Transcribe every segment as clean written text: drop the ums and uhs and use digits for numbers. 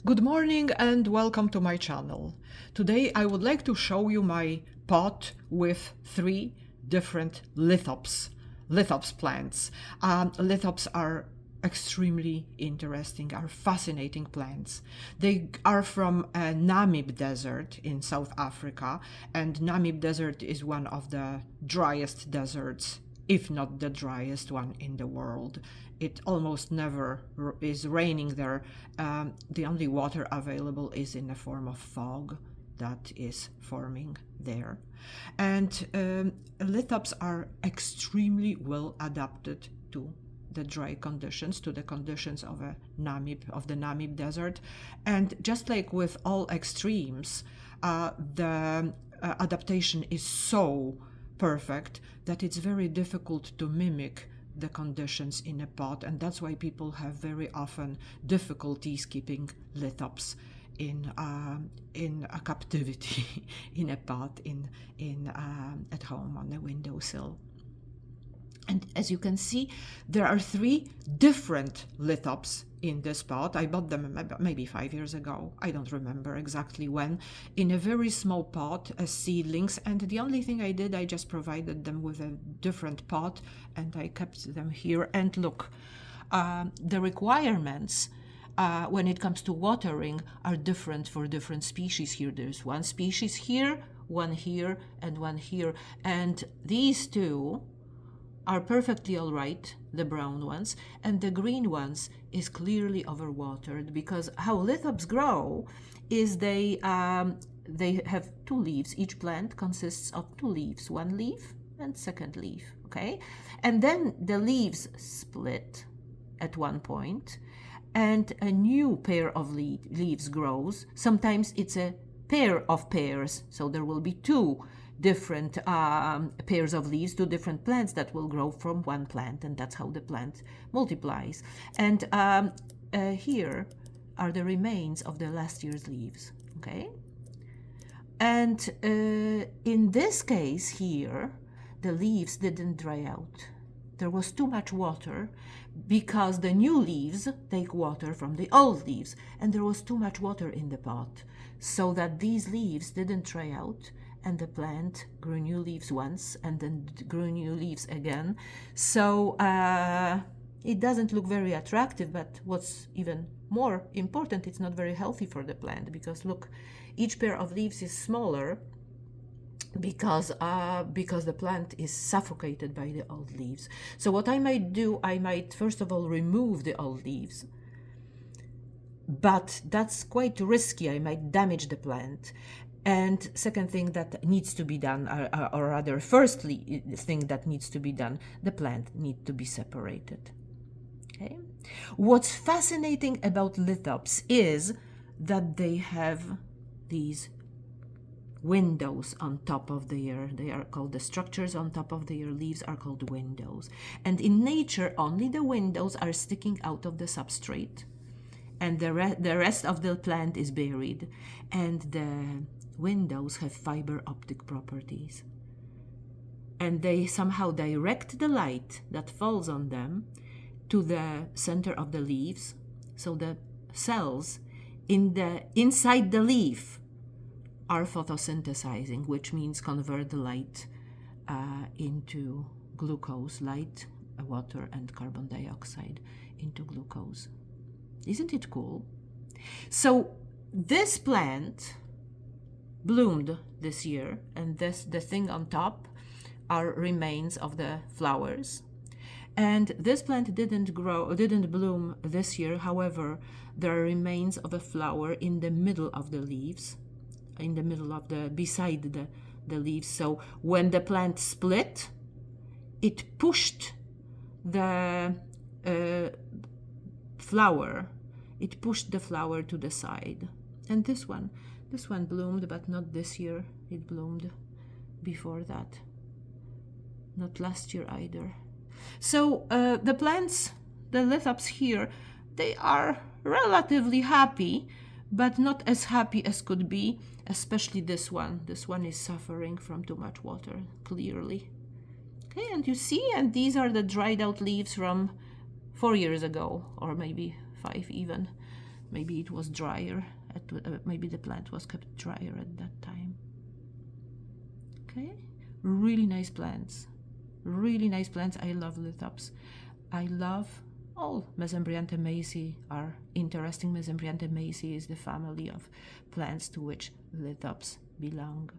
Good morning and welcome to my channel. Today I would like to show you my pot with 3 different lithops plants. Lithops are extremely interesting, are fascinating plants. They are from Namib Desert in South Africa, and Namib Desert is one of the driest deserts, if not the driest one in the world. It almost never is raining there. The only water available is in the form of fog that is forming there. And lithops are extremely well adapted to the dry conditions, to the conditions of the Namib Desert. And just like with all extremes, the adaptation is so perfect that it's very difficult to mimic the conditions in a pot, and that's why people have very often difficulties keeping lithops in a captivity in a pot at home on the windowsill. And as you can see, there are 3 different lithops in this pot. I bought them maybe 5 years ago. I don't remember exactly when, in a very small pot as seedlings. And the only thing I did, I just provided them with a different pot and I kept them here. And look, the requirements when it comes to watering are different for different species here. There's one species here, one here, and one here. And these 2 are perfectly all right, the brown ones, and the green ones is clearly overwatered, because how lithops grow is they have 2 leaves. Each plant consists of 2 leaves, 1 leaf and second leaf, okay? And then the leaves split at one point and a new pair of leaves grows. Sometimes it's a pair of pairs, so there will be 2 different pairs of leaves, 2 different plants that will grow from one plant, and that's how the plant multiplies. And here are the remains of the last year's leaves, okay? And in this case here, the leaves didn't dry out. There was too much water, because the new leaves take water from the old leaves, and there was too much water in the pot, so that these leaves didn't dry out, and the plant grew new leaves once and then grew new leaves again. So it doesn't look very attractive, but what's even more important, it's not very healthy for the plant, because look, each pair of leaves is smaller because the plant is suffocated by the old leaves. So what I might do, I might first of all remove the old leaves, but that's quite risky. I might damage the plant. And second thing that needs to be done, or rather firstly thing that needs to be done, the plant needs to be separated. Okay. What's fascinating about lithops is that they have these windows on top of they are called the structures on top of their leaves are called windows. And in nature, only the windows are sticking out of the substrate, and the rest of the plant is buried. And the windows have fiber optic properties, and they somehow direct the light that falls on them to the center of the leaves, so the cells inside the leaf are photosynthesizing, which means convert the light into glucose, light, water, and carbon dioxide into glucose. Isn't it cool? So this plant bloomed this year, and the thing on top are remains of the flowers. And this plant didn't bloom this year. However, there are remains of a flower in the middle of the leaves, beside the leaves. So when the plant split, it pushed the flower to the side. And this one bloomed, but not this year. It bloomed before that. Not last year either. So the plants, the lithops here, they are relatively happy, but not as happy as could be, especially this one. This one is suffering from too much water, clearly. Okay, and you see, and these are the dried out leaves from 4 years ago, or maybe 5 even. Maybe it was drier, maybe the plant was kept drier at that time. Okay, really nice plants. Really nice plants. I love lithops. I love all Mesembryanthemum macy are interesting. Mesembryanthemum macy is the family of plants to which lithops belong.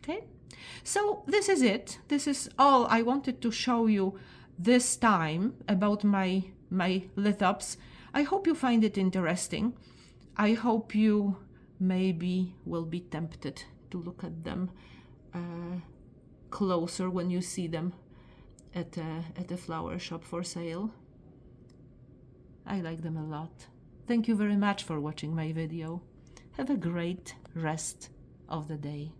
Okay, so this is it. This is all I wanted to show you this time about my lithops. I hope you find it interesting. I hope you maybe will be tempted to look at them closer when you see them at a flower shop for sale. I like them a lot. Thank you very much for watching my video. Have a great rest of the day.